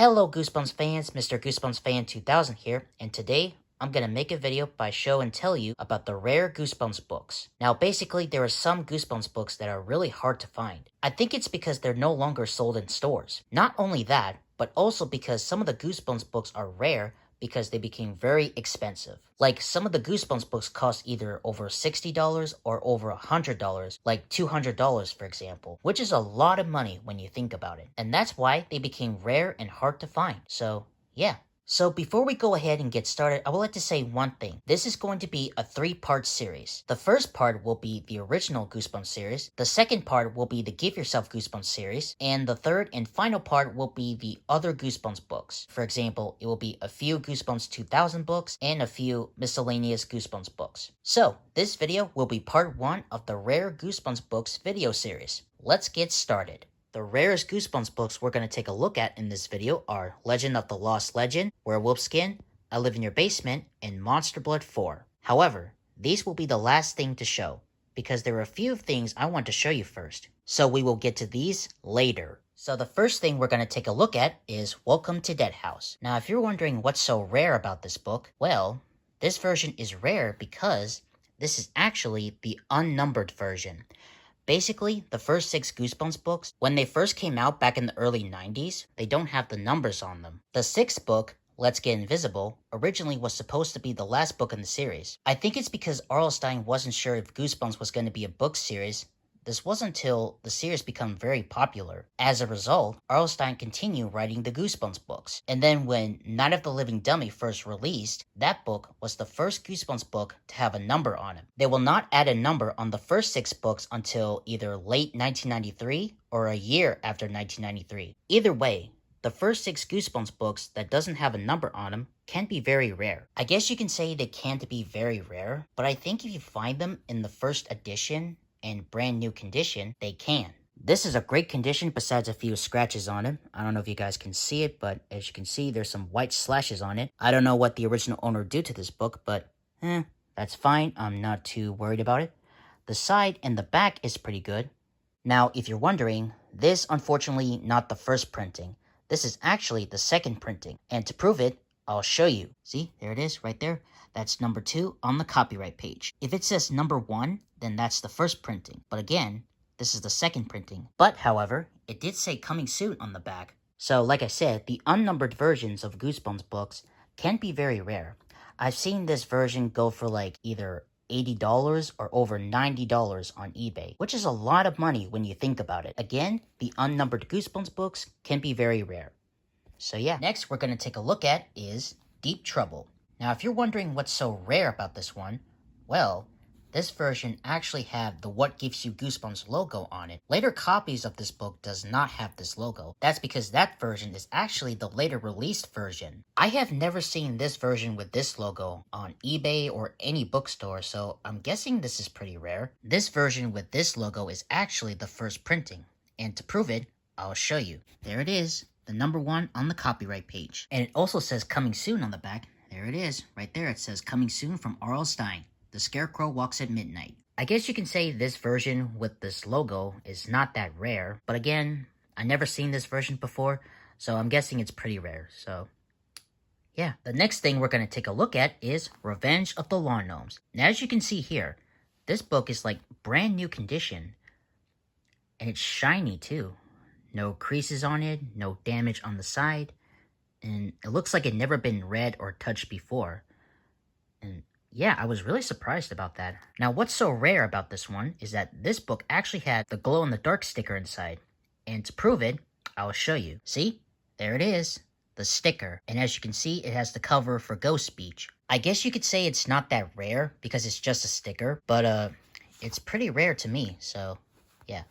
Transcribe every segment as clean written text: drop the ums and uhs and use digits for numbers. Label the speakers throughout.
Speaker 1: Hello Goosebumps fans, Mr. Goosebumps Fan 2000 here, and today I'm gonna make a video by show and tell you about the rare Goosebumps books. Now basically there are some Goosebumps books that are really hard to find. I think it's because they're no longer sold in stores. Not only that, but also because some of the Goosebumps books are rare because they became very expensive. Like some of the Goosebumps books cost either over $60 or over $100, like $200 for example, which is a lot of money when you think about it. And that's why they became rare and hard to find. So yeah. So before we go ahead and get started, I would like to say one thing. This is going to be a 3-part series. The first part will be the original Goosebumps series, the second part will be the Give Yourself Goosebumps series, and the third and final part will be the other Goosebumps books. For example, it will be a few Goosebumps 2000 books and a few miscellaneous Goosebumps books. So this video will be part 1 of the Rare Goosebumps Books video series. Let's get started. The rarest Goosebumps books we're going to take a look at in this video are Legend of the Lost Legend, Werewolf Skin, I Live in Your Basement, and Monster Blood 4. However, these will be the last thing to show, because there are a few things I want to show you first. So we will get to these later. So the first thing we're going to take a look at is Welcome to Dead House. Now if you're wondering what's so rare about this book, well, this version is rare because this is actually the unnumbered version. Basically, the first 6 Goosebumps books, when they first came out back in the early 90s, they don't have the numbers on them. The 6th book, Let's Get Invisible, originally was supposed to be the last book in the series. I think it's because R.L. Stine wasn't sure if Goosebumps was going to be a book series. This wasn't until the series became very popular. As a result, R.L. Stine continued writing the Goosebumps books. And then when Night of the Living Dummy first released, that book was the first Goosebumps book to have a number on it. They will not add a number on the first 6 books until either late 1993 or a year after 1993. Either way, the first 6 Goosebumps books that doesn't have a number on them can be very rare. I guess you can say they can't be very rare, but I think if you find them in the first edition and brand new condition, they can. This is a great condition besides a few scratches on it. I don't know if you guys can see it, but as you can see, there's some white slashes on it. I don't know what the original owner did to this book, but that's fine. I'm not too worried about it. The side and the back is pretty good. Now, if you're wondering, this unfortunately not the first printing. This is actually the second printing. And to prove it, I'll show you. See, there it is right there. That's number 2 on the copyright page. If it says number 1, then that's the first printing. But again, this is the second printing. But however, it did say coming soon on the back. So like I said, the unnumbered versions of Goosebumps books can be very rare. I've seen this version go for like either $80 or over $90 on eBay, which is a lot of money when you think about it. Again, the unnumbered Goosebumps books can be very rare. So yeah, next we're going to take a look at is Deep Trouble. Now if you're wondering what's so rare about this one, well, this version actually had the What Gives You Goosebumps logo on it. Later copies of this book does not have this logo. That's because that version is actually the later released version. I have never seen this version with this logo on eBay or any bookstore, so I'm guessing this is pretty rare. This version with this logo is actually the first printing. And to prove it, I'll show you. There it is, the number 1 on the copyright page. And it also says coming soon on the back. There it is, right there it says coming soon from R.L. Stine. The Scarecrow Walks at Midnight. I guess you can say this version with this logo is not that rare, but again, I never seen this version before, so I'm guessing it's pretty rare, so yeah. The next thing we're going to take a look at is Revenge of the Lawn Gnomes. Now as you can see here, this book is like brand new condition, and it's shiny too. No creases on it, no damage on the side, and it looks like it never been read or touched before. And yeah, I was really surprised about that. Now, what's so rare about this one is that this book actually had the glow-in-the-dark sticker inside. And to prove it, I'll show you. See? There it is. The sticker. And as you can see, it has the cover for Ghost Speech. I guess you could say it's not that rare because it's just a sticker, but it's pretty rare to me, so yeah.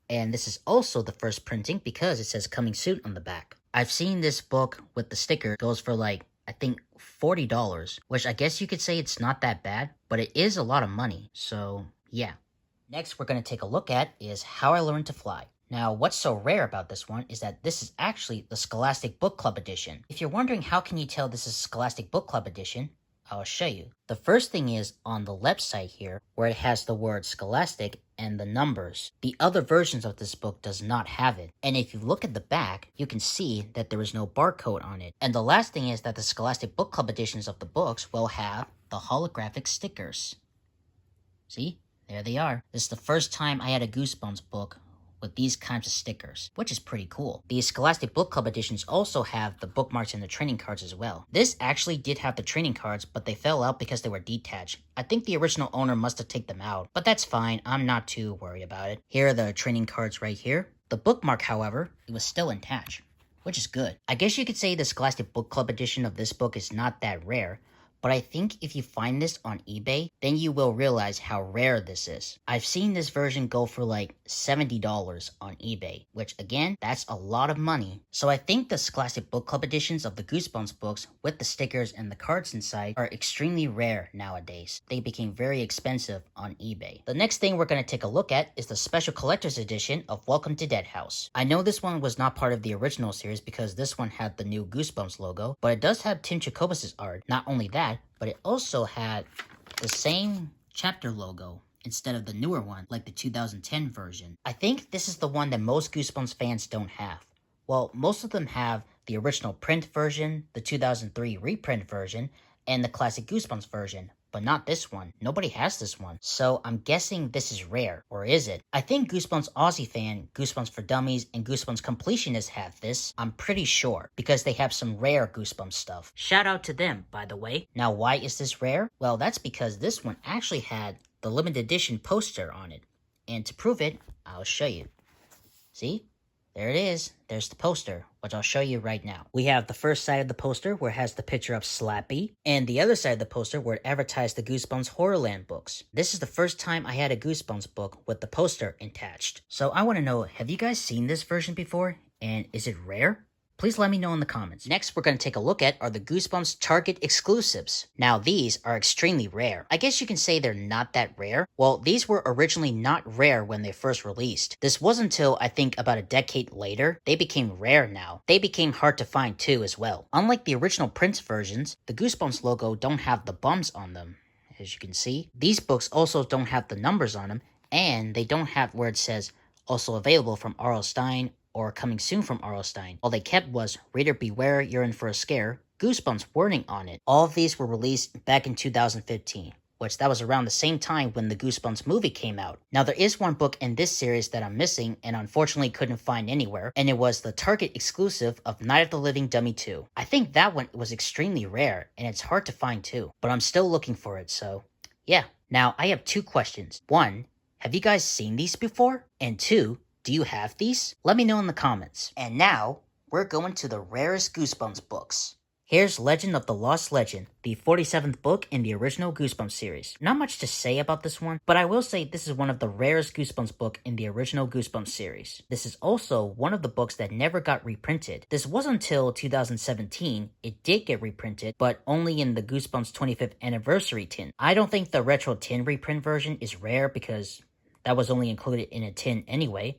Speaker 1: And this is also the first printing because it says coming soon on the back. I've seen this book with the sticker goes for like, I think $40, which I guess you could say it's not that bad, but it is a lot of money, so yeah. Next we're going to take a look at is How I Learned to Fly. Now what's so rare about this one is that this is actually the Scholastic Book Club edition. If you're wondering how can you tell this is Scholastic Book Club edition, I'll show you. The first thing is on the left side here, where it has the word Scholastic and the numbers. The other versions of this book does not have it. And if you look at the back, you can see that there is no barcode on it. And the last thing is that the Scholastic Book Club editions of the books will have the holographic stickers. See? There they are. This is the first time I had a Goosebumps book with these kinds of stickers, which is pretty cool. The Scholastic Book Club editions also have the bookmarks and the trading cards as well. This actually did have the trading cards, but they fell out because they were detached. I think the original owner must have taken them out, but that's fine. I'm not too worried about it. Here are the trading cards right here. The bookmark, however, it was still attached, which is good. I guess you could say the Scholastic Book Club edition of this book is not that rare, but I think if you find this on eBay, then you will realize how rare this is. I've seen this version go for like $70 on eBay, which again, that's a lot of money. So I think the Scholastic Book Club editions of the Goosebumps books with the stickers and the cards inside are extremely rare nowadays. They became very expensive on eBay. The next thing we're going to take a look at is the Special Collector's Edition of Welcome to Dead House. I know this one was not part of the original series because this one had the new Goosebumps logo, but it does have Tim Jacobus' art. Not only that, but it also had the same chapter logo instead of the newer one, like the 2010 version. I think this is the one that most Goosebumps fans don't have. Well, most of them have the original print version, the 2003 reprint version, and the classic Goosebumps version, but not this one. Nobody has this one. So I'm guessing this is rare, or is it? I think Goosebumps Aussie Fan, Goosebumps for Dummies, and Goosebumps Completionists have this. I'm pretty sure, because they have some rare Goosebumps stuff. Shout out to them, by the way. Now, why is this rare? Well, that's because this one actually had the limited edition poster on it. And to prove it, I'll show you. See? There it is. There's the poster, which I'll show you right now. We have the first side of the poster where it has the picture of Slappy, and the other side of the poster where it advertised the Goosebumps Horrorland books. This is the first time I had a Goosebumps book with the poster attached. So I want to know, have you guys seen this version before? And is it rare? Please let me know in the comments. Next, we're going to take a look at are the Goosebumps Target exclusives. Now, these are extremely rare. I guess you can say they're not that rare. Well, these were originally not rare when they first released. This wasn't until, I think, about a decade later, they became rare now. They became hard to find too as well. Unlike the original Prince versions, the Goosebumps logo don't have the bums on them, as you can see. These books also don't have the numbers on them, and they don't have where it says, also available from R.L. Stine, or coming soon from R.L. Stine. All they kept was, reader beware, you're in for a scare, Goosebumps warning on it. All of these were released back in 2015, which that was around the same time when the Goosebumps movie came out. Now there is one book in this series that I'm missing and unfortunately couldn't find anywhere, and it was the Target exclusive of Night of the Living Dummy 2. I think that one was extremely rare, and it's hard to find too, but I'm still looking for it, so yeah. Now I have two questions. One, have you guys seen these before? And two, do you have these? Let me know in the comments. And now, we're going to the rarest Goosebumps books. Here's Legend of the Lost Legend, the 47th book in the original Goosebumps series. Not much to say about this one, but I will say this is one of the rarest Goosebumps book in the original Goosebumps series. This is also one of the books that never got reprinted. This wasn't until 2017 it did get reprinted, but only in the Goosebumps 25th anniversary tin. I don't think the retro tin reprint version is rare because that was only included in a tin anyway.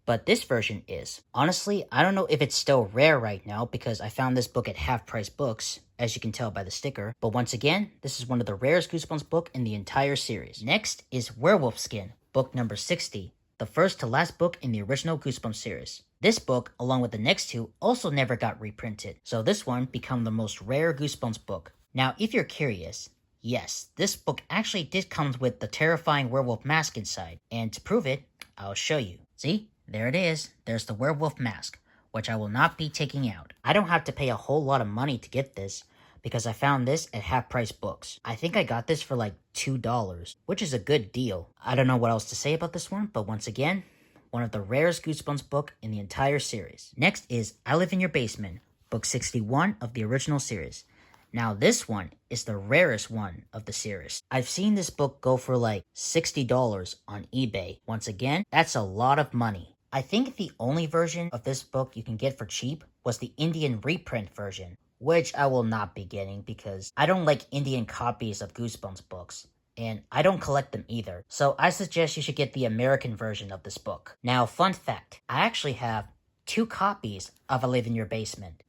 Speaker 1: But this version is. Honestly, I don't know if it's still rare right now because I found this book at Half Price Books, as you can tell by the sticker. But once again, this is one of the rarest Goosebumps book in the entire series. Next is Werewolf Skin, book number 60, the first to last book in the original Goosebumps series. This book, along with the next two, also never got reprinted, so this one became the most rare Goosebumps book. Now, if you're curious, yes, this book actually did come with the terrifying werewolf mask inside, and to prove it, I'll show you. See? There it is. There's the werewolf mask, which I will not be taking out. I don't have to pay a whole lot of money to get this, because I found this at Half Price Books. I think I got this for like $2, which is a good deal. I don't know what else to say about this one, but once again, one of the rarest Goosebumps book in the entire series. Next is I Live in Your Basement, book 61 of the original series. Now this one is the rarest one of the series. I've seen this book go for like $60 on eBay. Once again, that's a lot of money. I think the only version of this book you can get for cheap was the Indian reprint version, which I will not be getting because I don't like Indian copies of Goosebumps books, and I don't collect them either. So I suggest you should get the American version of this book. Now, fun fact, I actually have 2 copies of I Live in Your Basement.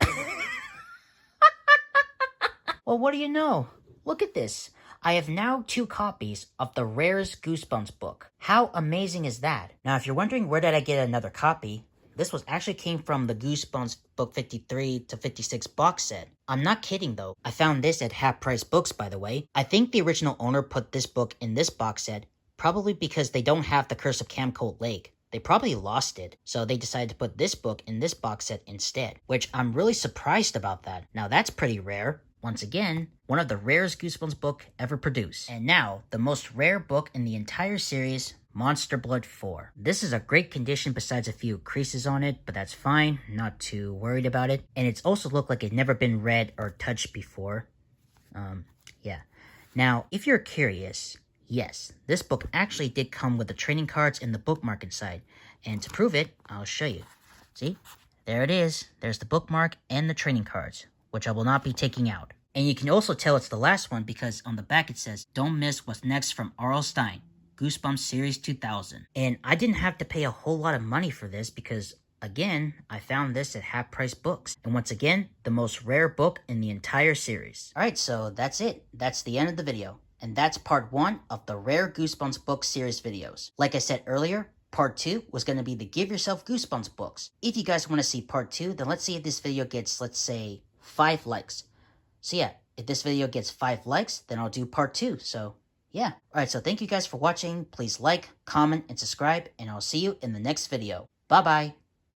Speaker 1: Well, what do you know? look at this. I have now 2 copies of the rarest Goosebumps book. How amazing is that? Now, if you're wondering where did I get another copy, this was actually came from the Goosebumps book 53 to 56 box set. I'm not kidding though. I found this at Half Price Books, by the way. I think the original owner put this book in this box set probably because they don't have the Curse of Camcolt Lake. They probably lost it, so they decided to put this book in this box set instead, which I'm really surprised about that. Now that's pretty rare. Once again, one of the rarest Goosebumps book ever produced. And now, the most rare book in the entire series, Monster Blood 4. This is a great condition besides a few creases on it, but that's fine, not too worried about it. And it's also looked like it never been read or touched before. Yeah. Now, if you're curious, yes, this book actually did come with the trading cards and the bookmark inside. And to prove it, I'll show you. See? There it is. There's the bookmark and the trading cards, which I will not be taking out. And you can also tell it's the last one because on the back it says, "Don't miss what's next from R.L. Stine, Goosebumps Series 2000. And I didn't have to pay a whole lot of money for this because, again, I found this at Half Price Books. And once again, the most rare book in the entire series. Alright, so that's it. That's the end of the video. And that's part 1 of the Rare Goosebumps Book series videos. Like I said earlier, part 2 was going to be the Give Yourself Goosebumps books. If you guys want to see part 2, then let's see if this video gets, let's say, 5 likes. So yeah, if this video gets 5 likes, then I'll do part 2. So yeah. Alright, so thank you guys for watching. Please like, comment, and subscribe, and I'll see you in the next video. Bye-bye.